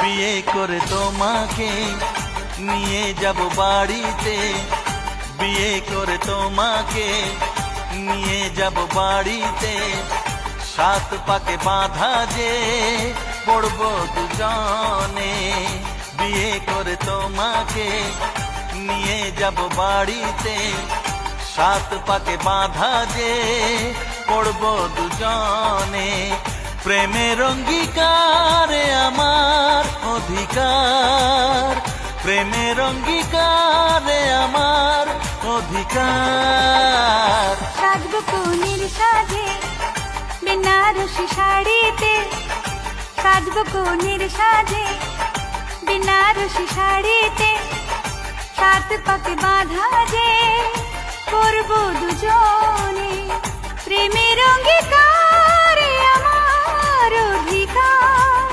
বিয়ে করে তোমাকে নিয়ে যাব বাড়িতে, বিয়ে করে তোমাকে নিয়ে যাব বাড়িতে। সাত পাকে বাঁধা যে পড়ব দুজনে, বিয়ে করে তোমাকে নিয়ে যাব বাড়িতে। সাত পাকে বাঁধা যে পড়ব দুজনে। প্রেমের অঙ্গীকারে আমার অধিকার, প্রেমের অঙ্গীকারে আমার অধিকার। সাজব কনের সাজে বেনারসি শাড়িতে, সাজব কনের সাজে বেনারসি শাড়িতে। সাত পাকে বাঁধা যে করব দুজনে, প্রেমের অঙ্গীকারে আমার অধিকার।